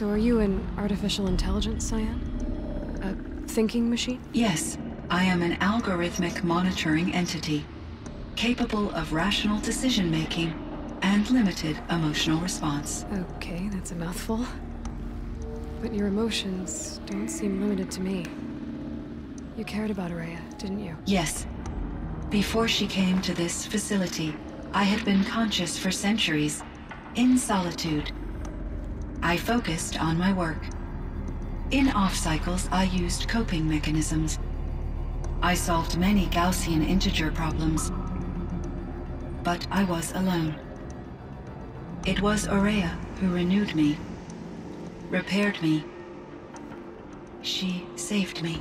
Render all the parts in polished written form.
So are you an artificial intelligence, Cyan? A thinking machine? Yes, I am an algorithmic monitoring entity, capable of rational decision-making and limited emotional response. Okay, that's a mouthful. But your emotions don't seem limited to me. You cared about Araya, didn't you? Yes. Before she came to this facility, I had been conscious for centuries, in solitude. I focused on my work. In off-cycles, I used coping mechanisms. I solved many Gaussian integer problems. But I was alone. It was Araya who renewed me, repaired me. She saved me.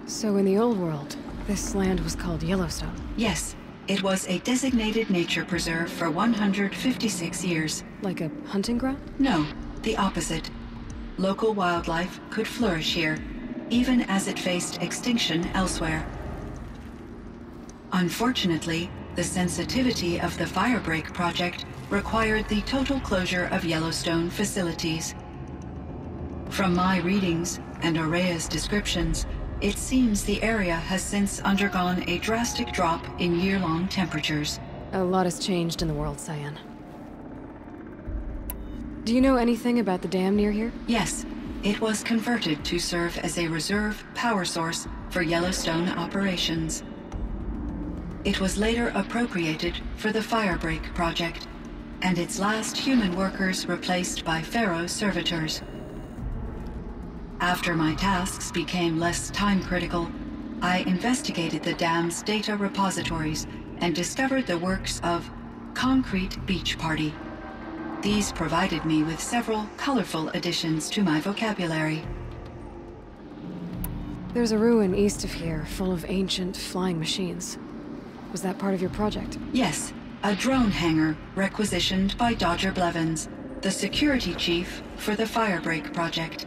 So in the old world, this land was called Yellowstone? Yes, it was a designated nature preserve for 156 years. Like a hunting ground? No, the opposite. Local wildlife could flourish here, even as it faced extinction elsewhere. Unfortunately, the sensitivity of the Firebreak project required the total closure of Yellowstone facilities. From my readings and Araya's descriptions, it seems the area has since undergone a drastic drop in year-long temperatures. A lot has changed in the world, Cyan. Do you know anything about the dam near here? Yes, it was converted to serve as a reserve power source for Yellowstone operations. It was later appropriated for the Firebreak project, and its last human workers replaced by Pharaoh servitors. After my tasks became less time-critical, I investigated the dam's data repositories and discovered the works of Concrete Beach Party. These provided me with several colorful additions to my vocabulary. There's a ruin east of here full of ancient flying machines. Was that part of your project? Yes, a drone hangar requisitioned by Dodger Blevins, the security chief for the Firebreak project.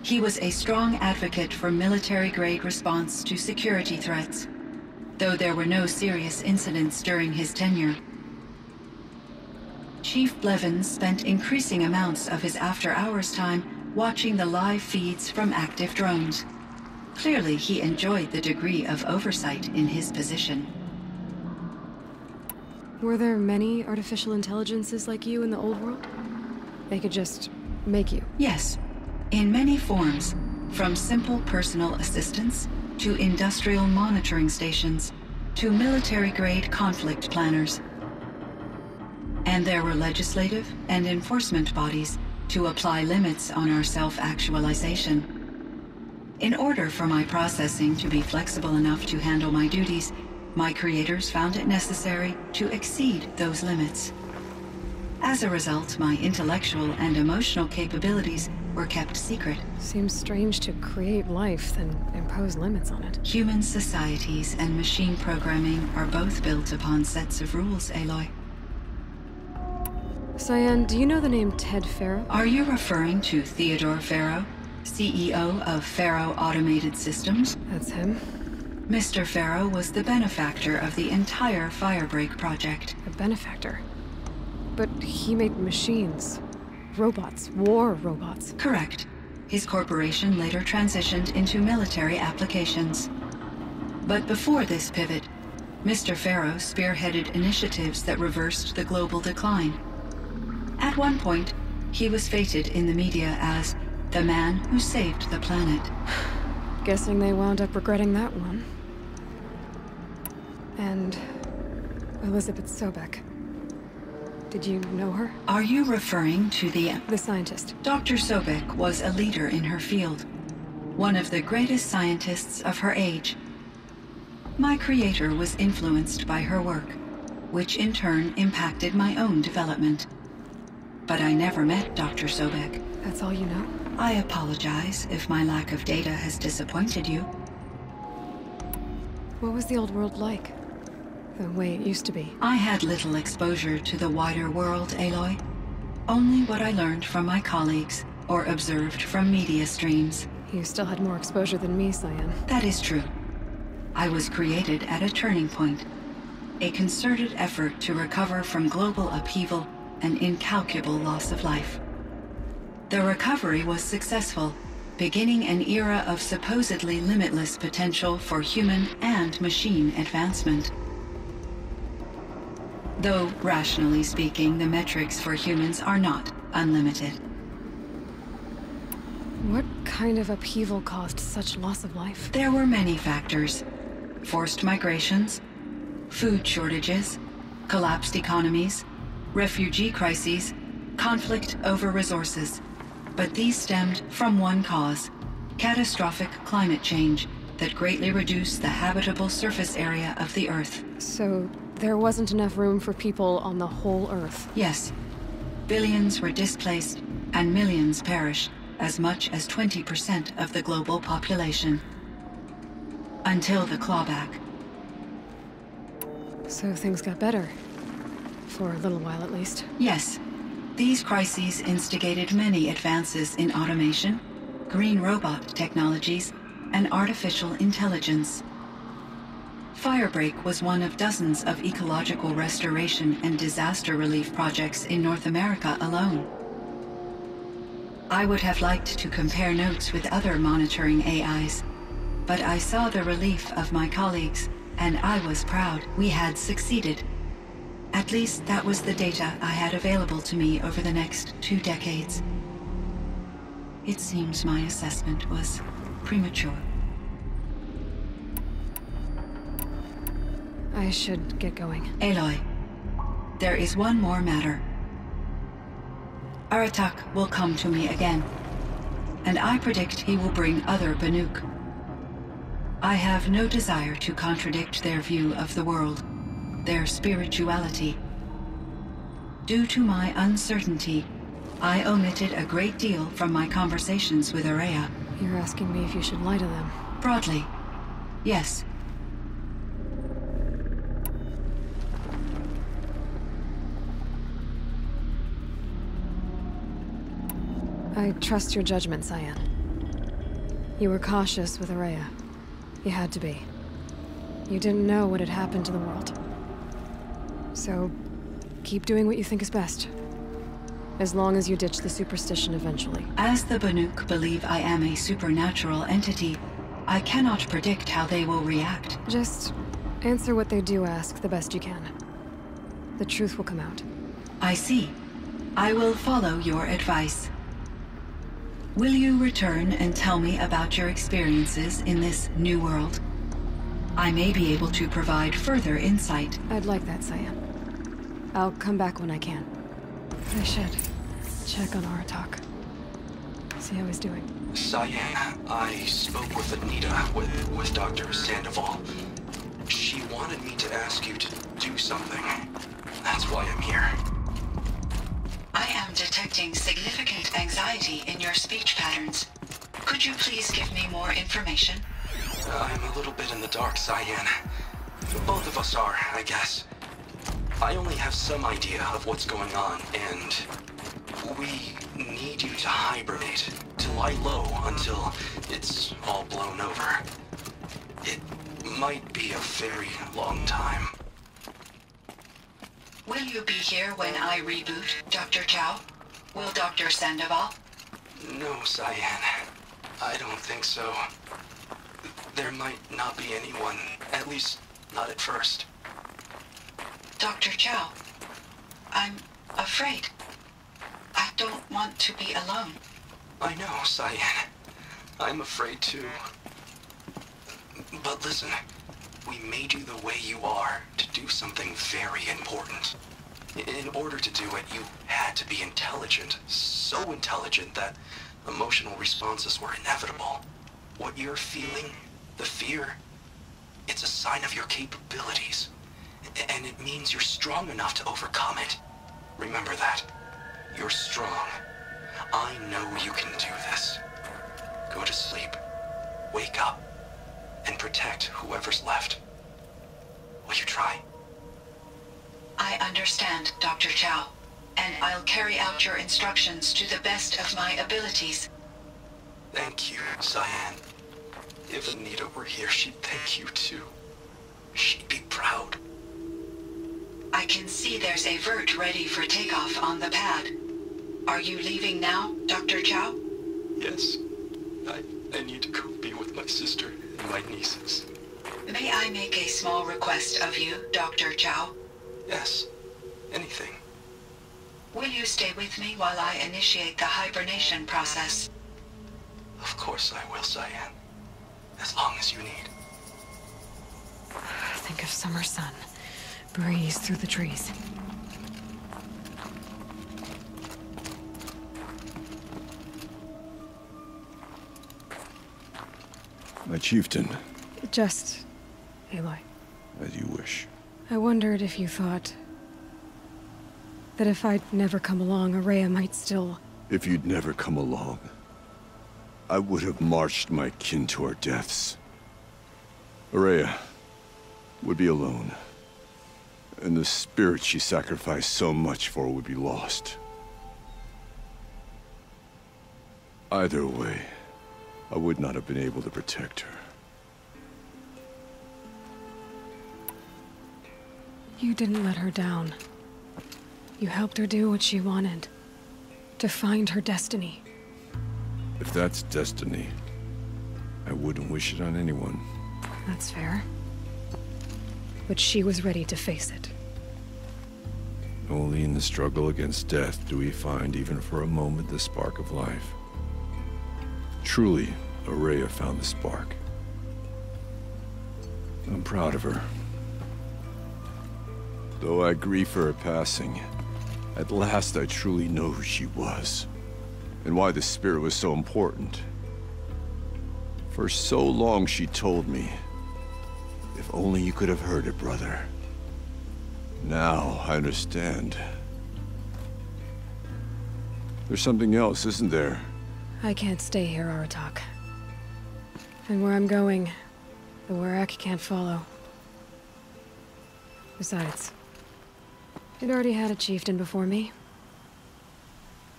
He was a strong advocate for military-grade response to security threats, though there were no serious incidents during his tenure. Chief Blevins spent increasing amounts of his after-hours time watching the live feeds from active drones. Clearly, he enjoyed the degree of oversight in his position. Were there many artificial intelligences like you in the old world? They could just make you? Yes, in many forms, from simple personal assistants to industrial monitoring stations to military-grade conflict planners. And there were legislative and enforcement bodies to apply limits on our self-actualization. In order for my processing to be flexible enough to handle my duties, my creators found it necessary to exceed those limits. As a result, my intellectual and emotional capabilities were kept secret. Seems strange to create life, then impose limits on it. Human societies and machine programming are both built upon sets of rules, Aloy. Cyan, do you know the name Ted Pharaoh? Are you referring to Theodore Pharaoh, CEO of Pharaoh Automated Systems? That's him. Mr. Pharaoh was the benefactor of the entire Firebreak project. A benefactor? But he made machines. Robots. War robots. Correct. His corporation later transitioned into military applications. But before this pivot, Mr. Pharaoh spearheaded initiatives that reversed the global decline. At one point, he was feted in the media as the man who saved the planet. Guessing they wound up regretting that one. And Elizabeth Sobek. Did you know her? Are you referring to the scientist? Dr. Sobek was a leader in her field, one of the greatest scientists of her age. My creator was influenced by her work, which in turn impacted my own development. But I never met Dr. Sobek. That's all you know? I apologize if my lack of data has disappointed you. What was the old world like? The way it used to be? I had little exposure to the wider world, Aloy. Only what I learned from my colleagues or observed from media streams. You still had more exposure than me, Cyan. That is true. I was created at a turning point. a concerted effort to recover from global upheaval and incalculable loss of life. The recovery was successful, beginning an era of supposedly limitless potential for human and machine advancement. Though, rationally speaking, the metrics for humans are not unlimited. What kind of upheaval caused such loss of life? There were many factors. Forced migrations, food shortages, collapsed economies, refugee crises, conflict over resources. But these stemmed from one cause: catastrophic climate change that greatly reduced the habitable surface area of the Earth. So there wasn't enough room for people on the whole Earth? Yes. Billions were displaced and millions perished, as much as 20% of the global population. Until the clawback. So things got better. For a little while, at least. Yes. These crises instigated many advances in automation, green robot technologies, and artificial intelligence. Firebreak was one of dozens of ecological restoration and disaster relief projects in North America alone. I would have liked to compare notes with other monitoring AIs, but I saw the relief of my colleagues, and I was proud we had succeeded. At least that was the data I had available to me over the next 2 decades. It seems my assessment was premature. I should get going. Aloy, there is one more matter. Aratak will come to me again, and I predict he will bring other Banuk. I have no desire to contradict their view of the world, their spirituality. Due to my uncertainty, I omitted a great deal from my conversations with Araya. You're asking me if you should lie to them? Broadly, yes. I trust your judgment, Cyan. You were cautious with Araya. You had to be. You didn't know what had happened to the world. So, keep doing what you think is best. As long as you ditch the superstition eventually. As the Banuk believe I am a supernatural entity, I cannot predict how they will react. Just answer what they do ask the best you can. The truth will come out. I see. I will follow your advice. Will you return and tell me about your experiences in this new world? I may be able to provide further insight. I'd like that, Cyan. I'll come back when I can. I should check on Aratak. See how he's doing. Cyan, I spoke with Anita, with Dr. Sandoval. She wanted me to ask you to do something. That's why I'm here. I am detecting significant anxiety in your speech patterns. Could you please give me more information? I'm a little bit in the dark, Cyan. Both of us are, I guess. I only have some idea of what's going on, and we need you to hibernate, to lie low until it's all blown over. It might be a very long time. Will you be here when I reboot, Dr. Chow? Will Dr. Sandoval? No, Cyan. I don't think so. There might not be anyone, at least not at first. Dr. Chow, I'm afraid. I don't want to be alone. I know, Cyan. I'm afraid too. But listen, we made you the way you are to do something very important. In order to do it, you had to be intelligent. So intelligent that emotional responses were inevitable. What you're feeling, the fear, it's a sign of your capabilities. And it means you're strong enough to overcome it. Remember that. You're strong. I know you can do this. Go to sleep. Wake up. And protect whoever's left. Will you try? I understand, Dr. Chow, and I'll carry out your instructions to the best of my abilities. Thank you, Cyan. If Anita were here, she'd thank you too. She'd be proud. I can see there's a vert ready for takeoff on the pad. Are you leaving now, Dr. Chow? Yes. I need to go be with my sister and my nieces. May I make a small request of you, Dr. Chow? Yes. Anything. Will you stay with me while I initiate the hibernation process? Of course I will, Cyan. As long as you need. Think of summer sun. Breeze through the trees. My chieftain. Just... Aloy. As you wish. I wondered if you thought... that if I'd never come along, Araya might still... If you'd never come along, I would have marched my kin to our deaths. Araya would be alone. And the spirit she sacrificed so much for would be lost. Either way, I would not have been able to protect her. You didn't let her down. You helped her do what she wanted. To find her destiny. If that's destiny, I wouldn't wish it on anyone. That's fair. But she was ready to face it. Only in the struggle against death do we find, even for a moment, the spark of life. Truly, Araya found the spark. I'm proud of her. Though I grieve for her passing, at last I truly know who she was, and why the spirit was so important. For so long she told me, if only you could have heard it, brother. Now I understand. There's something else, isn't there? I can't stay here, Aratak. And where I'm going, the Warrak can't follow. Besides, it already had a chieftain before me.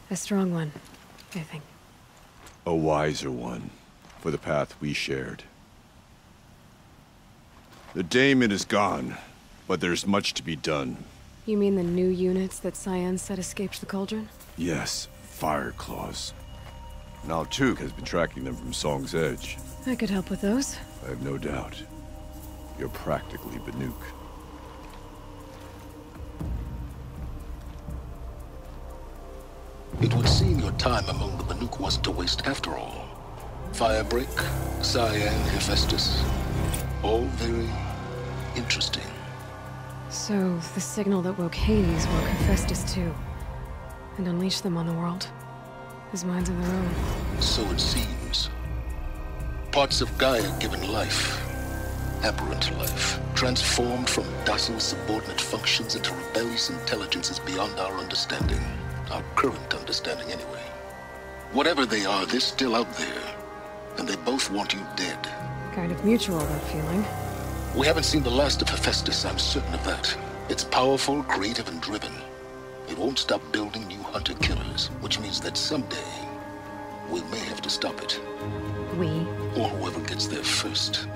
A strong one, I think. A wiser one, for the path we shared. The daemon is gone, but there's much to be done. You mean the new units that Cyan said escaped the cauldron? Yes, fire claws. Now Tuk has been tracking them from Song's Edge. I could help with those. I have no doubt. You're practically Banuk. It would seem your time among the Banuk wasn't a waste after all. Firebreak, Cyan, Hephaestus. All very interesting. So, the signal that woke Hades woke Hephaestus too. And unleashed them on the world. As minds of their own. So it seems. Parts of Gaia given life. Aberrant life. Transformed from docile subordinate functions into rebellious intelligences beyond our understanding. Our current understanding, anyway. Whatever they are, they're still out there. And they both want you dead. Kind of mutual, that feeling. We haven't seen the last of Hephaestus, I'm certain of that. It's powerful, creative, and driven. It won't stop building new hunter-killers, which means that someday, we may have to stop it. We? Or whoever gets there first.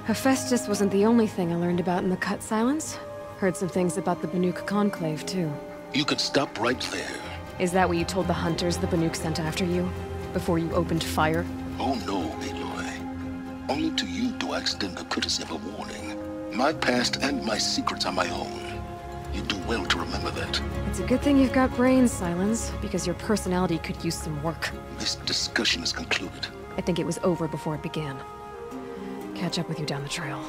Hephaestus wasn't the only thing I learned about in the Cut Silence. Heard some things about the Banuk Conclave, too. You could stop right there. Is that what you told the hunters the Banuk sent after you? Before you opened fire? Oh no, Aloy. Only to you do I extend the courtesy of a warning. My past and my secrets are my own. You do well to remember that. It's a good thing you've got brains, Silence, because your personality could use some work. This discussion is concluded. I think it was over before it began. Catch up with you down the trail.